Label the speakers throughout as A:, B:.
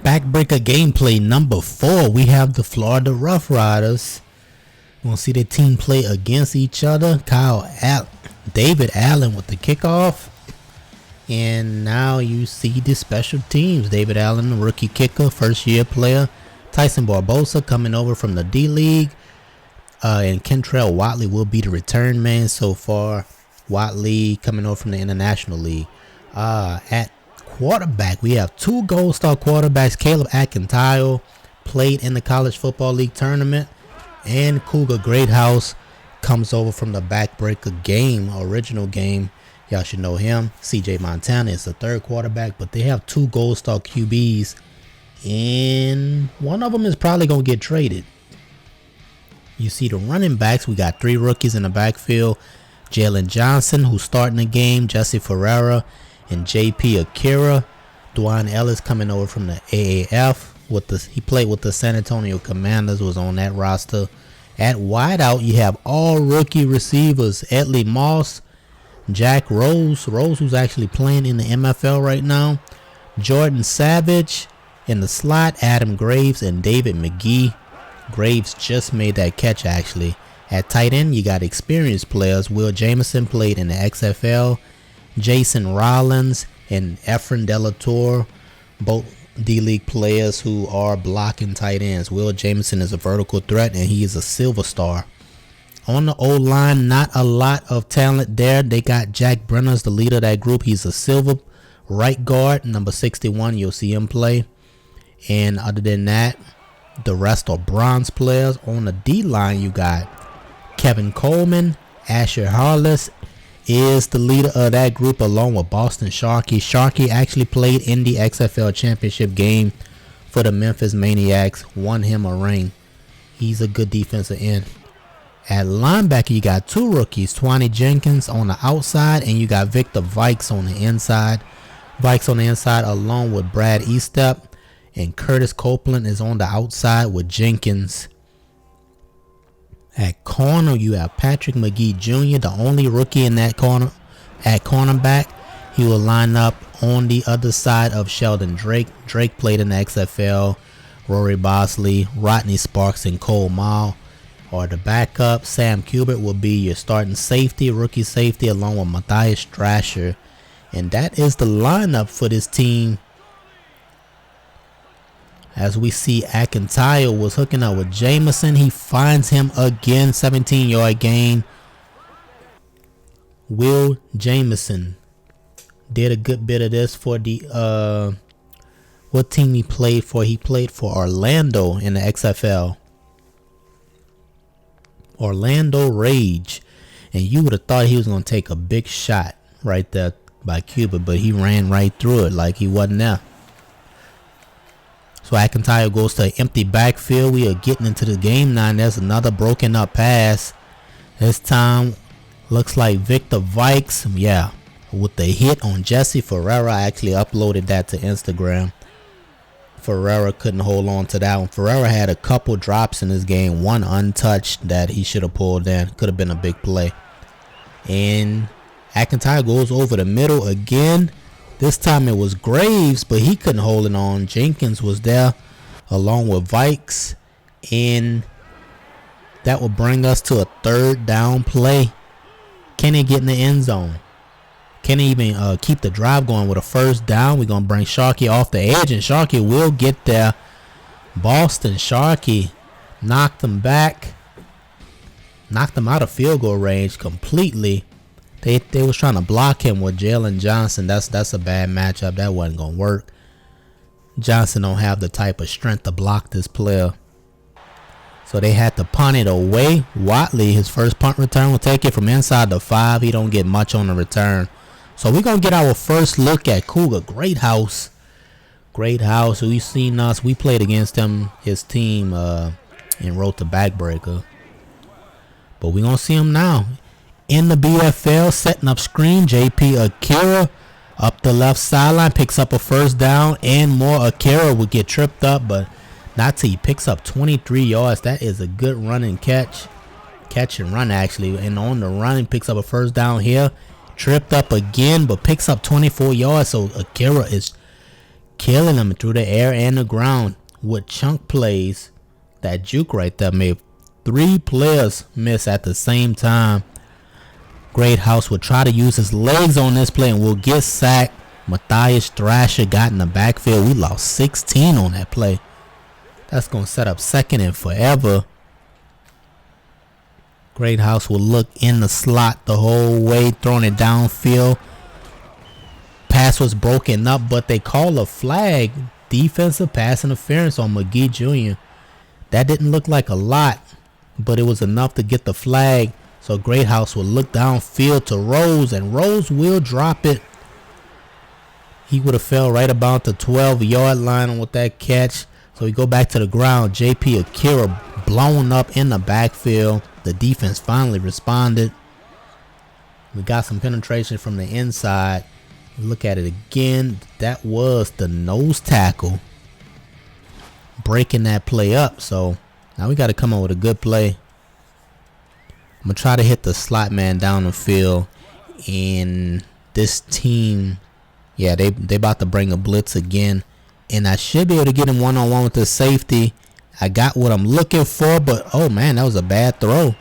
A: Backbreaker gameplay number 4. We have the Florida Roughriders. We're going to see their team play against each other. David Allen with the kickoff. And now you see the special teams. David Allen, the rookie kicker, first year player. Tyson Barbosa coming over from the D-League. And Kentrell Watley will be the return man so far. Watley coming over from the International League. At quarterback, we have 2 Gold Star quarterbacks. Caleb Akintayo played in the College Football League tournament, and Cougar Greathouse comes over from the Backbreaker game, original game. Y'all should know him. CJ Montana is the 3rd quarterback, but they have 2 Gold Star QBs, and one of them is probably going to get traded. You see the running backs. We got 3 rookies in the backfield. Jalen Johnson, who's starting the game, Jesse Ferreira, and JP Akira. Dwayne Ellis coming over from the AAF. He played with the San Antonio Commanders, was on that roster. At wideout, you have all rookie receivers. Edley Moss, Jack Rose, who's actually playing in the MFL right now. Jordan Savage in the slot, Adam Graves and David McGee. Graves just made that catch actually. At tight end, you got experienced players. Will Jameson played in the XFL. Jason Rollins and Efren Delatour, both D-League players who are blocking tight ends. Will Jameson is a vertical threat, and he is a silver star. On the O-line, not a lot of talent there. They got Jack Brenner's the leader of that group. He's a silver right guard, number 61. You'll see him play. And other than that, the rest are bronze players. On the D-line, you got Kevin Coleman, Asher Harless is the leader of that group, along with Boston Sharkey. Sharkey actually played in the XFL championship game for the Memphis Maniacs, won him a ring. He's a good defensive end. At linebacker, you got 2 rookies, Twani Jenkins on the outside, and you got Victor Vikes on the inside. Vikes on the inside along with Brad Eastep, and Curtis Copeland is on the outside with Jenkins. At corner, you have Patrick McGee Jr., the only rookie in that corner. At cornerback, he will line up on the other side of Sheldon Drake. Drake played in the XFL. Rory Bosley, Rodney Sparks, and Cole Mall are the backup. Sam Kubert will be your starting safety, rookie safety, along with Matthias Strasher. And that is the lineup for this team. As we see, Akintayo was hooking up with Jameson. He finds him again. 17-yard gain. Will Jameson did a good bit of this for the what team he played for? He played for Orlando in the XFL. Orlando Rage. And you would have thought he was going to take a big shot right there by Cuba, but he ran right through it like he wasn't there. So Akintayo goes to an empty backfield. We are getting into the game now. There's another broken up pass. This time looks like Victor Vikes. Yeah, with the hit on Jesse Ferreira. I actually uploaded that to Instagram. Ferreira couldn't hold on to that one. Ferreira had a couple drops in this game. One untouched that he should have pulled in. Could have been a big play. And Akintayo goes over the middle again. This time it was Graves, but he couldn't hold it on. Jenkins was there along with Vikes. And that will bring us to a 3rd down play. Can he get in the end zone? Can he even keep the drive going with a 1st down? We're going to bring Sharkey off the edge, and Sharkey will get there. Boston Sharkey knocked him back. Knocked him out of field goal range completely. They was trying to block him with Jalen Johnson. That's a bad matchup. That wasn't going to work. Johnson don't have the type of strength to block this player. So they had to punt it away. Watley, his first punt return, will take it from inside the 5. He don't get much on the return. So we're going to get our first look at Cougar Greathouse. Greathouse, we've seen us. We played against him, his team, in Road to Backbreaker. But we're going to see him now. In the BFL, setting up screen, JP Akira up the left sideline, picks up a 1st down, and more. Akira would get tripped up, but not till he picks up 23 yards. That is a good run and catch and run actually. And on the run, he picks up a 1st down here. Tripped up again, but picks up 24 yards. So Akira is killing them through the air and the ground with chunk plays. That juke right there made 3 players miss at the same time. Great House will try to use his legs on this play and will get sacked. Matthias Thrasher got in the backfield. We lost 16 on that play. That's going to set up 2nd and forever. Great House will look in the slot the whole way, throwing it downfield. Pass was broken up, but they call a flag. Defensive pass interference on McGee Jr. That didn't look like a lot, but it was enough to get the flag. So Great House will look downfield to Rose, and Rose will drop it. He would have fell right about the 12-yard line with that catch. So we go back to the ground. JP Akira blown up in the backfield. The defense finally responded. We got some penetration from the inside. Look at it again. That was the nose tackle breaking that play up. So now we got to come up with a good play. I'm going to try to hit the slot man down the field. And this team, yeah, they about to bring a blitz again. And I should be able to get him one-on-one with the safety. I got what I'm looking for, but oh man, that was a bad throw.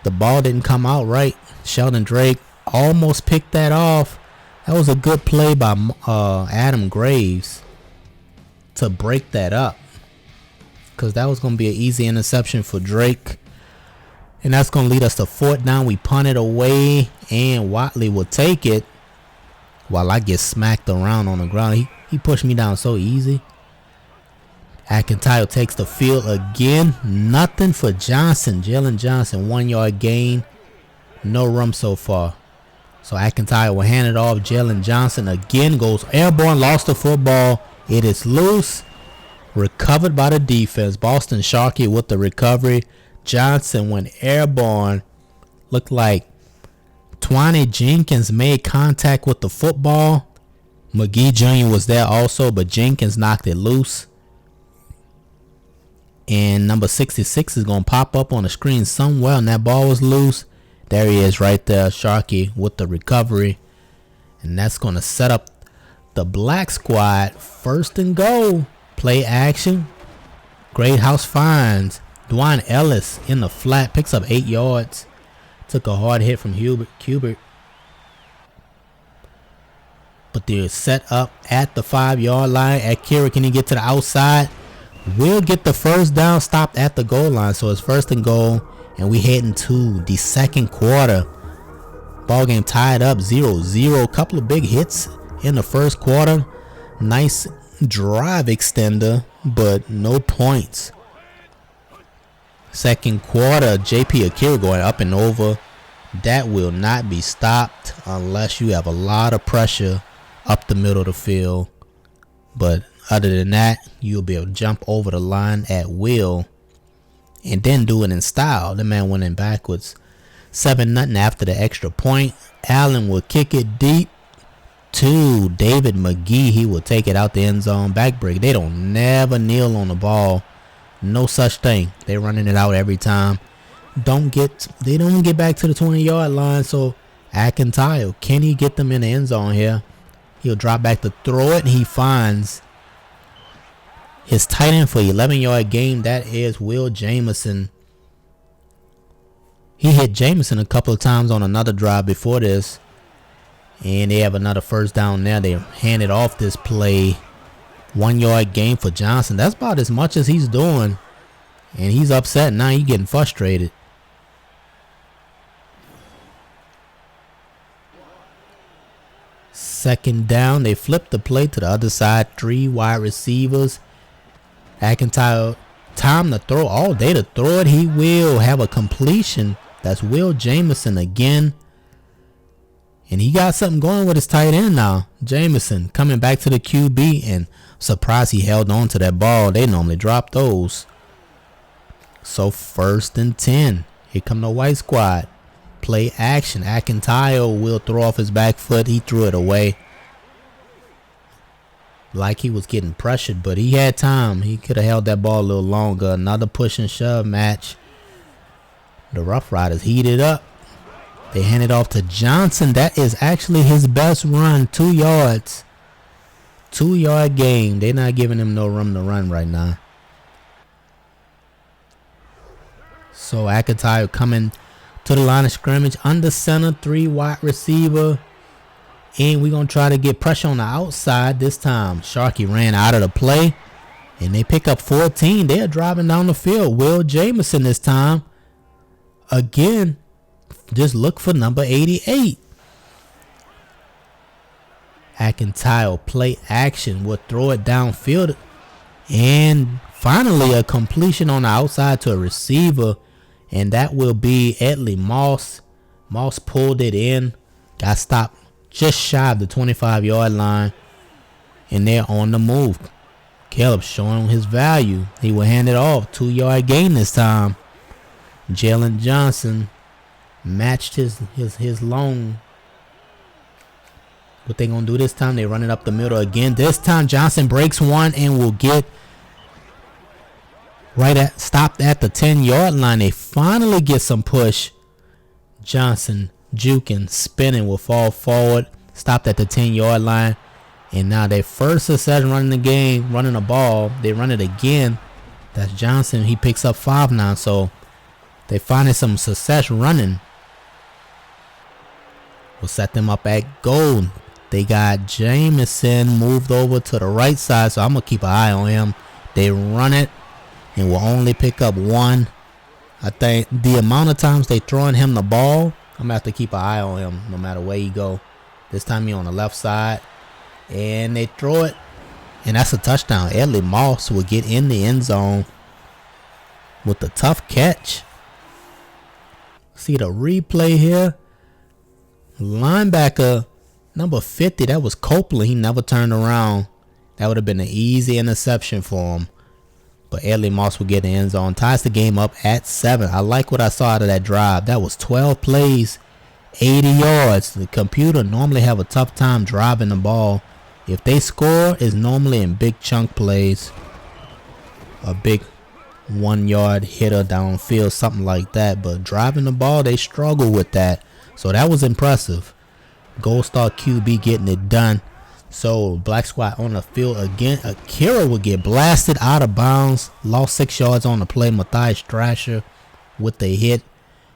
A: The ball didn't come out right. Sheldon Drake almost picked that off. That was a good play by Adam Graves to break that up, because that was going to be an easy interception for Drake. And that's going to lead us to 4th down. We punt it away, and Watley will take it while I get smacked around on the ground. He pushed me down so easy. McIntyre takes the field again. Nothing for Johnson. Jalen Johnson, 1-yard gain. No room so far. So McIntyre will hand it off. Jalen Johnson again goes airborne. Lost the football. It is loose. Recovered by the defense. Boston Sharkey with the recovery. Johnson went airborne. Looked like Twanny Jenkins made contact with the football. McGee Jr. was there also, but Jenkins knocked it loose. And number 66 is going to pop up on the screen somewhere, and that ball was loose. There he is right there, Sharkey with the recovery. And that's going to set up the black squad. 1st and goal. Play action. Great House finds Dwan Ellis in the flat. Picks up 8 yards. Took a hard hit from Hubert. But they're set up at the 5-yard line. Akira, can he get to the outside? We'll get the 1st down, stopped at the goal line. So it's 1st and goal. And we heading to the 2nd quarter. Ball game tied up 0-0. Couple of big hits in the 1st quarter. Nice drive extender, but no points. 2nd quarter, JP Akira going up and over. That will not be stopped unless you have a lot of pressure up the middle of the field. But other than that, you'll be able to jump over the line at will and then do it in style. The man went in backwards. 7-0 after the extra point. Allen will kick it deep to David McGee. He will take it out the end zone. Backbreaker. They don't never kneel on the ball. No such thing. They're running it out every time. They don't get back to the 20-yard line. So McIntyre, can he get them in the end zone here? He'll drop back to throw it, and he finds his tight end for 11-yard gain. That is Will Jamison. He hit Jamison a couple of times on another drive before this. And they have another 1st down there. They hand it off this play. 1-yard gain for Johnson. That's about as much as he's doing. And he's upset now. He's getting frustrated. Second down. They flip the play to the other side. 3 wide receivers. McIntyre, time to throw. All day to throw it. He will have a completion. That's Will Jamison again. And he got something going with his tight end now. Jamison coming back to the QB, and surprised he held on to that ball. They normally drop those. So 1st and 10. Here come the white squad. Play action. McIntyre will throw off his back foot. He threw it away. Like he was getting pressured, but he had time. He could have held that ball a little longer. Another push and shove match. The Roughriders heated up. They hand it off to Johnson. That is actually his best run. 2 yards. 2-yard gain. They're not giving him no room to run right now. So McIntyre coming to the line of scrimmage. Under center, 3 wide receiver. And we're going to try to get pressure on the outside this time. Sharkey ran out of the play. And they pick up 14. They're driving down the field. Will Jamison this time. Again, just look for number 88. McIntyre play action. Will throw it downfield. And finally a completion on the outside to a receiver. And that will be Edley Moss. Moss pulled it in. Got stopped just shy of the 25-yard line. And they're on the move. Caleb showing his value. He will hand it off. 2-yard gain this time. Jalen Johnson matched his long. What they gonna do this time? They run it up the middle again. This time Johnson breaks one and will get stopped at the 10-yard line. They finally get some push. Johnson juking, spinning, will fall forward. Stopped at the 10-yard line. And now their first success running the game, running the ball. They run it again. That's Johnson. He picks up 5 now. So they finding some success running. We'll set them up at goal. They got Jamison moved over to the right side. So I'm going to keep an eye on him. They run it and will only pick up 1. I think the amount of times they throwing him the ball, I'm going to have to keep an eye on him no matter where he go. This time he on the left side. And they throw it. And that's a touchdown. Edley Moss will get in the end zone with the tough catch. See the replay here. Linebacker number 50. That was Copeland. He never turned around. That would have been an easy interception for him. But Edley Moss will get in the end zone. Ties the game up at 7. I like what I saw out of that drive. That was 12 plays, 80 yards. The computer normally have a tough time driving the ball. If they score, it's normally in big chunk plays. A big 1-yard hitter downfield, something like that. But driving the ball, they struggle with that. So that was impressive. Gold Star QB getting it done. So Black Squad on the field again. Akira will get blasted out of bounds. Lost 6 yards on the play. Matthias Thrasher with the hit.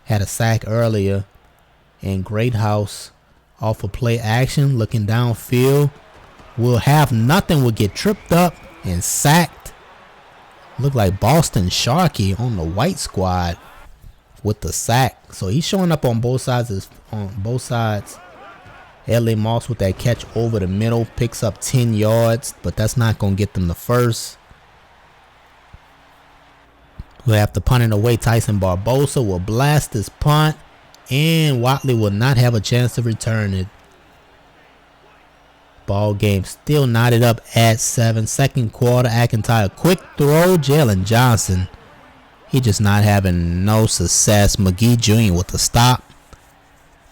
A: Had a sack earlier. And Greathouse off of play action. Looking downfield. Will have nothing. Will get tripped up and sacked. Look like Boston Sharkey on the white squad with the sack. So he's showing up on both sides. Edley Moss with that catch over the middle. Picks up 10 yards. But that's not going to get them the first. We'll have to punt it away. Tyson Barbosa will blast his punt. And Watley will not have a chance to return it. Ball game still knotted up at 7. Second quarter, McIntyre quick throw. Jalen Johnson. He just not having no success. McGee Jr. with the stop.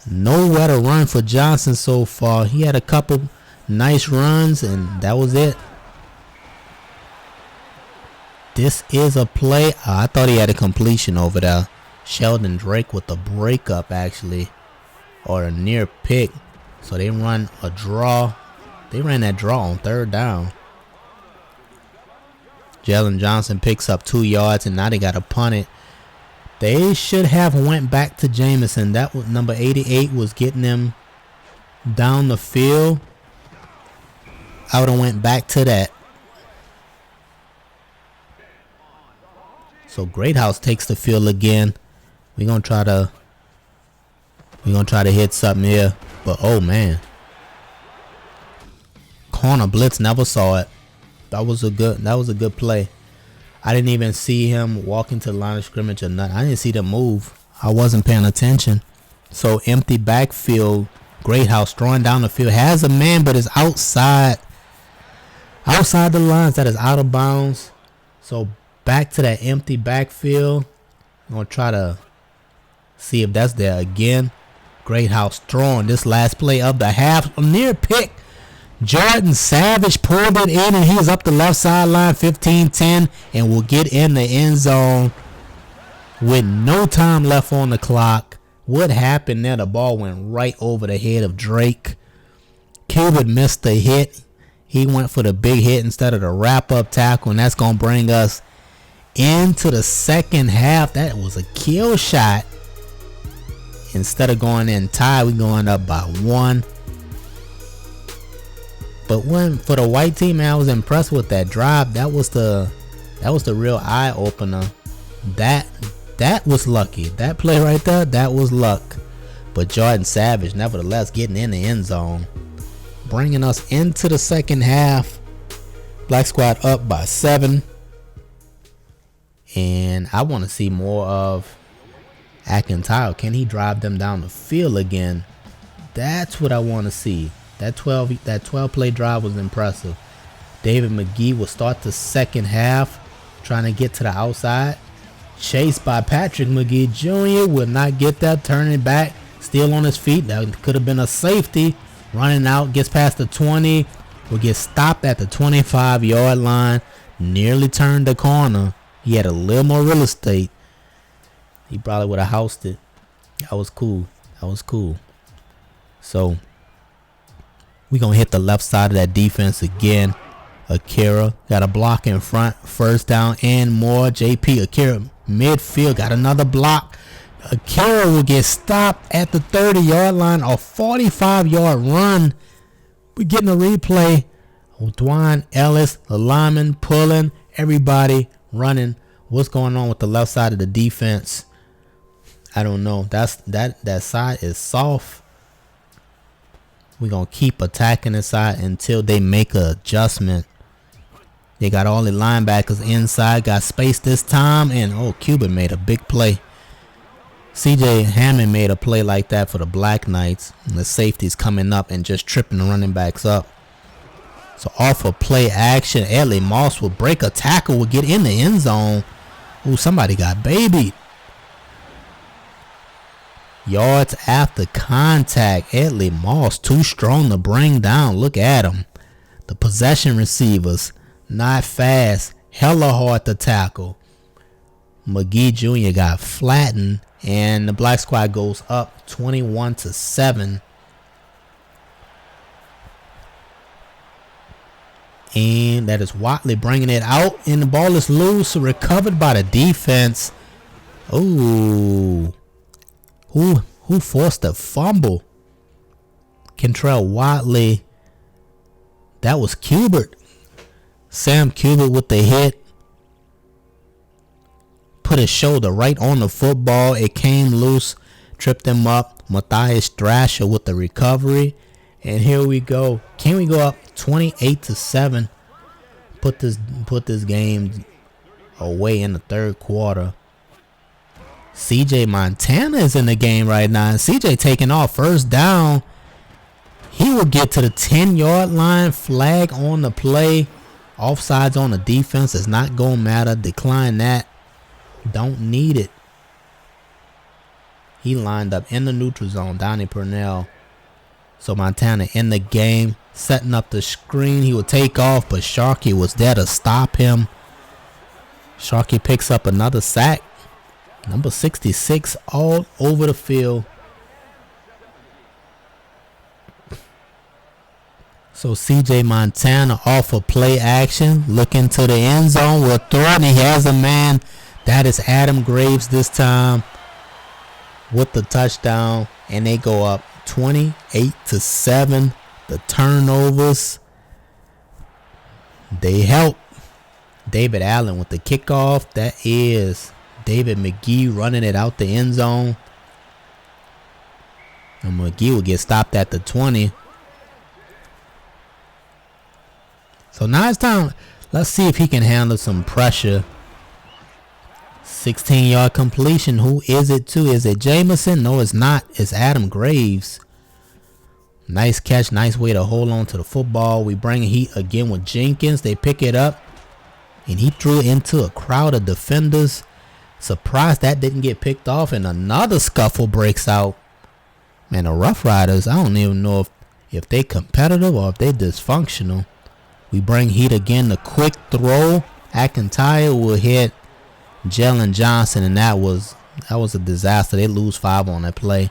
A: Nowhere to run for Johnson so far. He had a couple nice runs and that was it. This is a play. I thought he had a completion over there. Sheldon Drake with the breakup actually. Or a near pick. So they run a draw. They ran that draw on 3rd down. Jalen Johnson picks up 2 yards and now they got to punt it. They should have went back to Jamison. That was number 88 was getting them down the field. I would have went back to that. So Greathouse takes the field again. We're gonna try to hit something here. But oh man. Corner blitz, never saw it. That was a good play. I didn't even see him walk into the line of scrimmage or nothing. I didn't see them move. I wasn't paying attention. So empty backfield. Greathouse throwing down the field. Has a man but is outside the lines. That is out of bounds. So back to that empty backfield. I'm going to try to see if that's there again. Greathouse throwing this last play of the half. A near pick. Jordan Savage pulled it in and he's up the left sideline 15-10 and will get in the end zone with no time left on the clock. What happened there? The ball went right over the head of Drake. Cuban missed the hit He went for the big hit instead of the wrap-up tackle, and that's going to bring us into the second half. That was a kill shot. Instead of going in tied, we going up by 1. But for the white team, man, I was impressed with that drive. That was the real eye opener. That was lucky. That play right there, that was luck. But Jordan Savage, nevertheless, getting in the end zone, bringing us into the second half. Black squad up by 7. And I want to see more of McIntyre. Can he drive them down the field again? That's what I want to see. That 12 play drive was impressive. David McGee will start the second half trying to get to the outside. Chased by Patrick McGee Jr. will not get that, turning back, still on his feet. That could have been a safety. Running out, gets past the 20, will get stopped at the 25-yard line. Nearly turned the corner. He had a little more real estate. He probably would have housed it. That was cool. That was cool. So we're going to hit the left side of that defense again. Akira got a block in front. First down and more. JP Akira midfield got another block. Akira will get stopped at the 30-yard line. A 45-yard run. We're getting a replay. Dwan Ellis, the lineman, pulling. Everybody running. What's going on with the left side of the defense? I don't know. That side is soft. We're going to keep attacking the side until they make an adjustment. They got all the linebackers inside. Got space this time. And, Cuban made a big play. CJ Hammond made a play like that for the Black Knights. And the safety's coming up and just tripping the running backs up. So off of play action, Ellie Moss will break a tackle, will get in the end zone. Ooh, somebody got babied. Yards after contact. Edley Moss too strong to bring down. Look at him. The possession receivers not fast. Hella hard to tackle. McGee Jr. got flattened. And the Black squad goes up 21-7. And that is Watley bringing it out. And the ball is loose. Recovered by the defense. Ooh. Who forced the fumble? Kentrell Watley. That was Kubert. Sam Kubert with the hit. Put his shoulder right on the football. It came loose. Tripped him up. Matthias Thrasher with the recovery. And here we go. Can we go up 28-7? Put this game away in the third quarter. CJ Montana is in the game right now. And CJ taking off first down. He will get to the 10-yard line. Flag on the play. Offsides on the defense. It's not going to matter. Decline that. Don't need it. He lined up in the neutral zone. Donnie Purnell. So Montana in the game. Setting up the screen. He will take off. But Sharkey was there to stop him. Sharkey picks up another sack. Number 66 all over the field. So CJ Montana off of play action. Looking to the end zone. Will throw it. And he has a man. That is Adam Graves this time. With the touchdown. And they go up 28-7. The turnovers. They help. David Allen with the kickoff. That is David McGee running it out the end zone. And McGee will get stopped at the 20. So now it's time. Let's see if he can handle some pressure. 16-yard completion. Who is it to? Is it Jameson? No, it's not. It's Adam Graves. Nice catch. Nice way to hold on to the football. We bring heat again with Jenkins. They pick it up. And he threw it into a crowd of defenders. Surprised that didn't get picked off. And another scuffle breaks out. Man, the Roughriders, I don't even know if they competitive or if they dysfunctional. We bring heat again. The quick throw. McIntyre will hit Jalen Johnson. And that was a disaster. They lose 5 on that play.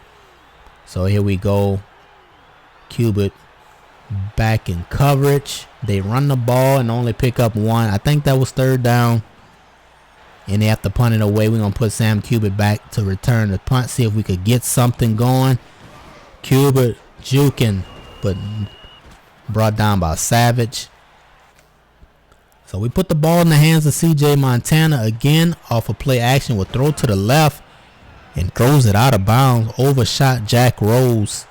A: So here we go. Kubert back in coverage. They run the ball and only pick up one. I think that was third down. And they have to punt it away. We're going to put Sam Cubitt back to return the punt. See if we could get something going. Cubitt juking, but brought down by Savage. So we put the ball in the hands of CJ Montana again off a play action. Will throw to the left and throws it out of bounds. Overshot Jack Rose.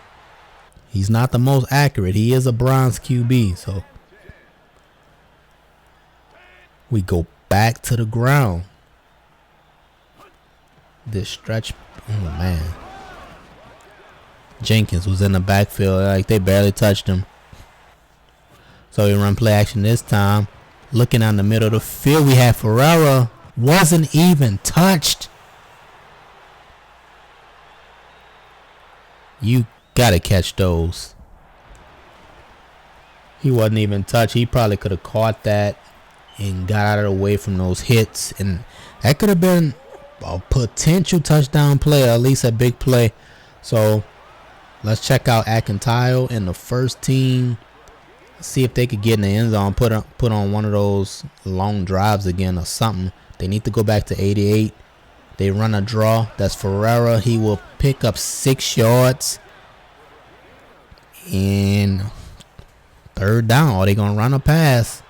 A: He's not the most accurate. He is a bronze QB. So we go back to the ground. This stretch, oh man. Jenkins was in the backfield, like they barely touched him. So we run play action this time. Looking down the middle of the field, we had Ferreira. Wasn't even touched. You gotta catch those. He wasn't even touched. He probably could have caught that and got out of the way from those hits. And that could have been a potential touchdown play, or at least a big play. So let's check out Akintayo and the first team. See if they could get in the end zone. Put on one of those long drives again or something. They need to go back to 88. They run a draw. That's Ferreira. He will pick up 6 yards. And third down. Are they going to run a pass?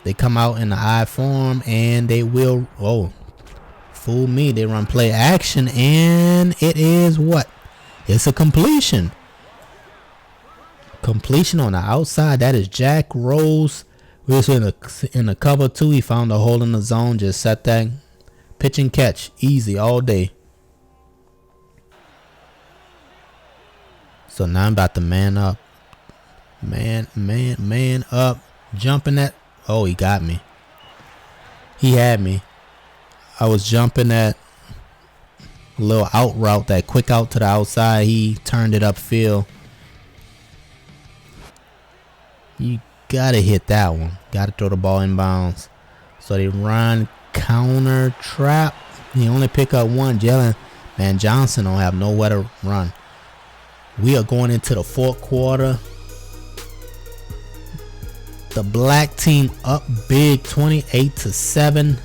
A: They come out in the I form and they will. Oh, fool me. They run play action and it is what? It's a completion. Completion on the outside. That is Jack Rose. We was in the cover 2. He found a hole in the zone. Just set that. Pitch and catch. Easy all day. So now I'm about to man up. Man up. Jumping that. Oh, he got me. He had me. I was jumping that little out route, that quick out to the outside. He turned it upfield. You gotta hit that one. Gotta throw the ball in bounds. So they run counter trap. He only pick up one. Jalen Man Johnson don't have nowhere to run. We are going into the fourth quarter. The black team up big, 28-7.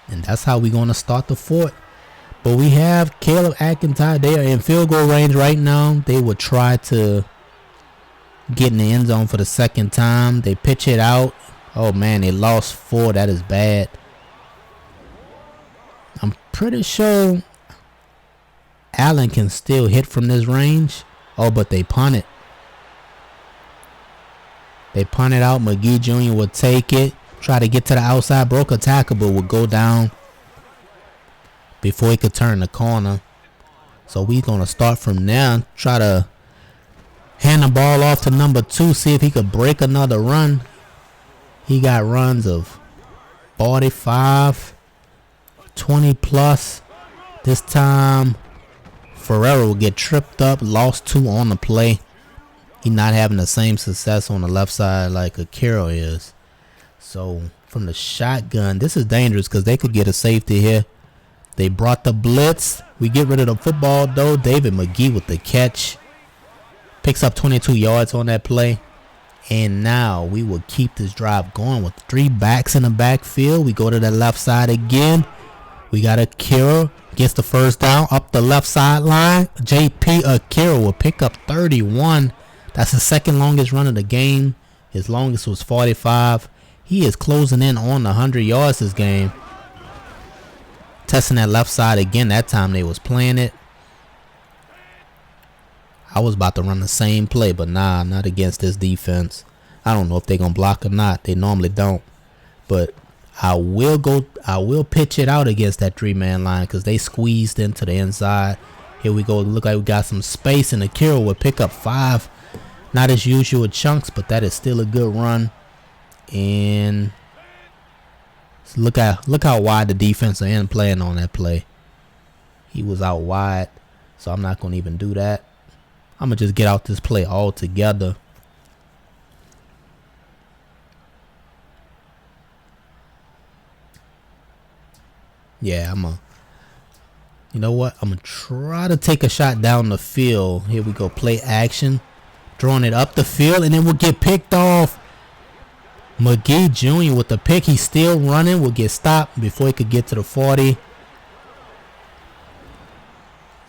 A: And that's how we're going to start the fourth. But we have Caleb Akintayo. They are in field goal range right now. They will try to get in the end zone for the second time. They pitch it out. Oh, man, they lost 4. That is bad. I'm pretty sure Allen can still hit from this range. Oh, but they punt it. They punt it out. McGee Jr. will take it. Try to get to the outside. Broke a tackle, but will go down before he could turn the corner. So we're going to start from there. Try to hand the ball off to number 2. See if he could break another run. He got runs of 45, 20 plus. This time, Ferreira will get tripped up. Lost 2 on the play. He not having the same success on the left side like Akira is. So from the shotgun, this is dangerous because they could get a safety here. They brought the blitz. We get rid of the football though. David McGee with the catch. Picks up 22 yards on that play. And now we will keep this drive going with 3 backs in the backfield. We go to the left side again. We got Akira gets the first down up the left sideline. JP Akira will pick up 31. That's the second longest run of the game. His longest was 45. He is closing in on the 100 yards this game. Testing that left side again. That time they was playing it. I was about to run the same play, but nah, not against this defense. I don't know if they're going to block or not. They normally don't. But I will pitch it out against that 3-man line because they squeezed into the inside. Here we go. Look like we got some space, and Akira will pick up 5. Not as usual chunks, but that is still a good run. And look how wide the defensive end playing on that play. He was out wide, so I'm not going to even do that. I'm going to just get out this play altogether. Yeah, You know what? I'm going to try to take a shot down the field. Here we go. Play action. Throwing it up the field, and then we'll get picked off. McGee Jr. with the pick. He's still running. Will get stopped before he could get to the 40.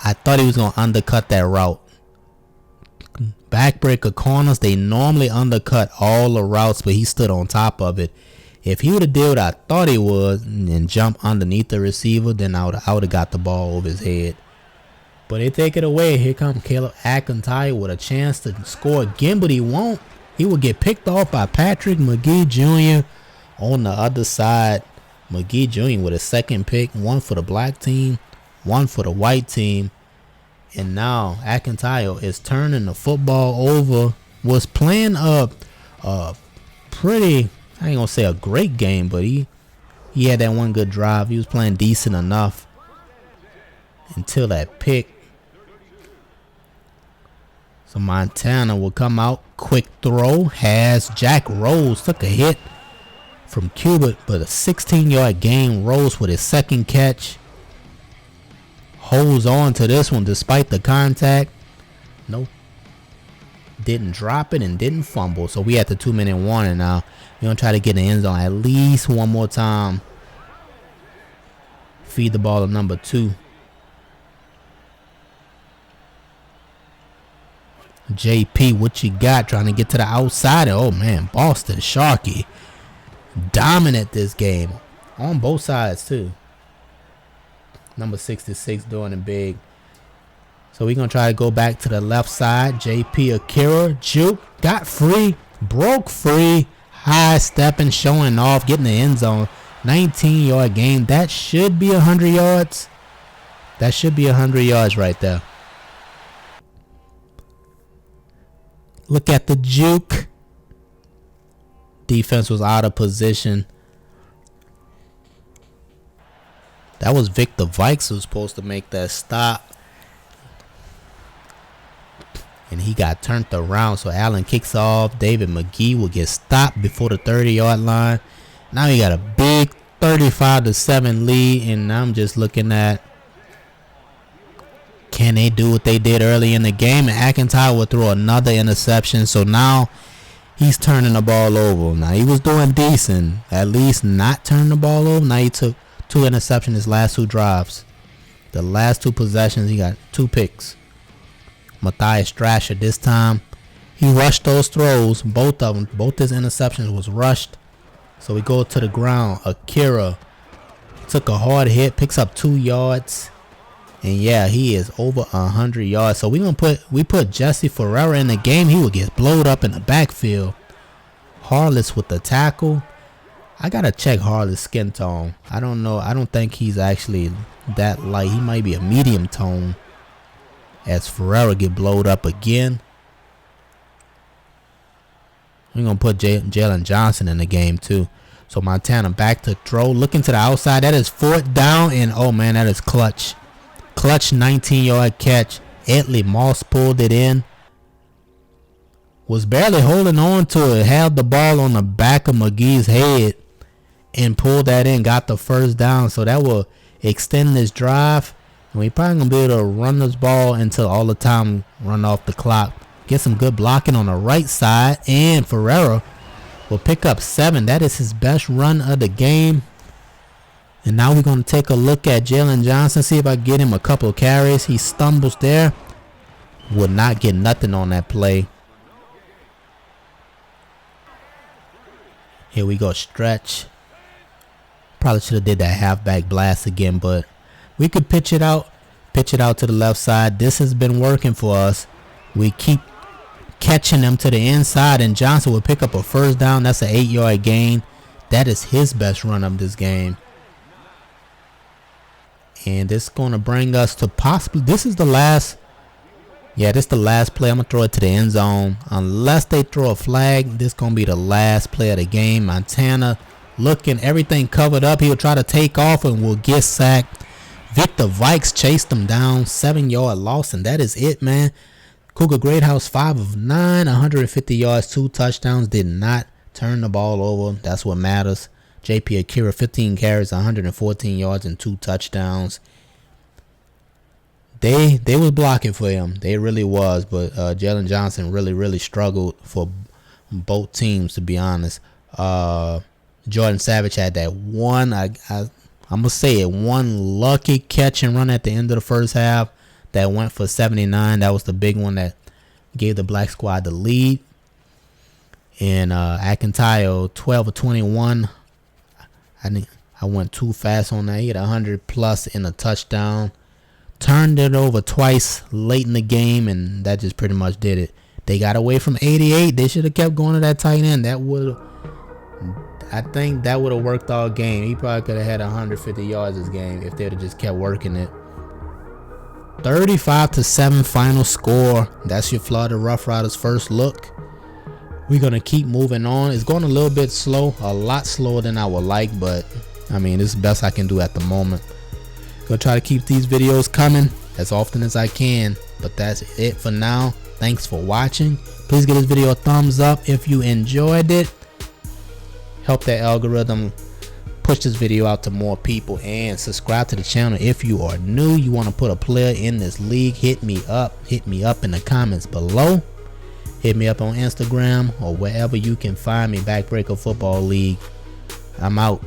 A: I thought he was going to undercut that route. Backbreaker corners, they normally undercut all the routes, but he stood on top of it. If he would have did what I thought he was and jumped underneath the receiver, then I would have got the ball over his head. But they take it away. Here comes Caleb McIntyre with a chance to score again, but he won't. He will get picked off by Patrick McGee Jr. on the other side. McGee Jr. with a second pick, one for the black team, one for the white team. And now McIntyre is turning the football over. Was playing a pretty, I ain't gonna say a great game, but he had that one good drive. He was playing decent enough until that pick. So Montana will come out. Quick throw. Has Jack Rose took a hit from Cuba, but a 16-yard gain. Rose with his second catch. Holds on to this one despite the contact. Nope. Didn't drop it and didn't fumble. So we at the 2-minute warning now. We're going to try to get in the end zone at least one more time. Feed the ball to number 2. JP, what you got? Trying to get to the outside. Oh, man. Boston Sharkey. Dominant this game. On both sides, too. Number 66 doing it big. So we're going to try to go back to the left side. JP Akira. Juke. Got free. Broke free. High stepping. Showing off. Getting the end zone. 19-yard gain. That should be 100 yards. That should be 100 yards right there. Look at the juke. Defense was out of position. That was Victor Vikes who was supposed to make that stop. And he got turned around. So Allen kicks off. David McGee will get stopped before the 30-yard line. Now he got a big 35-7 lead. And I'm just looking at, can they do what they did early in the game? And McIntyre will throw another interception. So now he's turning the ball over. Now he was doing decent. At least not turn the ball over. Now he took 2 interceptions his last 2 drives. The last 2 possessions, he got 2 picks. Matthias Strasher this time. He rushed those throws. Both of them. Both his interceptions was rushed. So we go to the ground. Akira took a hard hit. Picks up 2 yards. And yeah, he is over 100 yards. So we put Jesse Ferreira in the game. He will get blowed up in the backfield. Harless with the tackle. I gotta check Harless' skin tone. I don't know. I don't think he's actually that light. He might be a medium tone. As Ferreira get blowed up again. We're gonna put Jalen Johnson in the game too. So Montana back to throw. Looking to the outside. That is 4th down. And oh man, that is clutch. Clutch 19-yard catch. Edley Moss pulled it in. Was barely holding on to it. Had the ball on the back of McGee's head. And pulled that in. Got the first down. So that will extend this drive. And we probably going to be able to run this ball until all the time run off the clock. Get some good blocking on the right side. And Ferreira will pick up 7. That is his best run of the game. And now we're going to take a look at Jalen Johnson. See if I get him a couple of carries. He stumbles there. Would not get nothing on that play. Here we go. Stretch. Probably should have did that halfback blast again. But we could pitch it out. Pitch it out to the left side. This has been working for us. We keep catching them to the inside. And Johnson will pick up a first down. That's an 8-yard gain. That is his best run of this game. And this is going to bring us to possibly, this is the last, yeah, this is the last play. I'm going to throw it to the end zone. Unless they throw a flag, this is going to be the last play of the game. Montana looking, everything covered up. He'll try to take off and will get sacked. Victor Vikes chased him down, 7-yard loss, and that is it, man. Cougar Greathouse 5 of 9, 150 yards, 2 touchdowns. Did not turn the ball over. That's what matters. JP Akira, 15 carries, 114 yards, and 2 touchdowns. they was blocking for him. They really was, but Jalen Johnson really struggled for both teams, to be honest. Jordan Savage had that one, I'm gonna say it, one lucky catch and run at the end of the first half that went for 79. That was the big one that gave the black squad the lead. And Akintayo, 12 of 21. I went too fast on that. He had 100 plus in a touchdown. Turned it over twice late in the game, and that just pretty much did it. They got away from 88. They should have kept going to that tight end. I think that would have worked all game. He probably could have had 150 yards this game if they'd have just kept working it. 35-7 final score. That's your Florida Roughriders first look. We're going to keep moving on. It's going a little bit slow, a lot slower than I would like, but I mean, it's the best I can do at the moment. Gonna try to keep these videos coming as often as I can, but that's it for now. Thanks for watching. Please give this video a thumbs up if you enjoyed it. Help that algorithm push this video out to more people, and subscribe to the channel if you are new. You want to put a player in this league, hit me up in the comments below. Hit me up on Instagram or wherever you can find me. Backbreaker Football League. I'm out.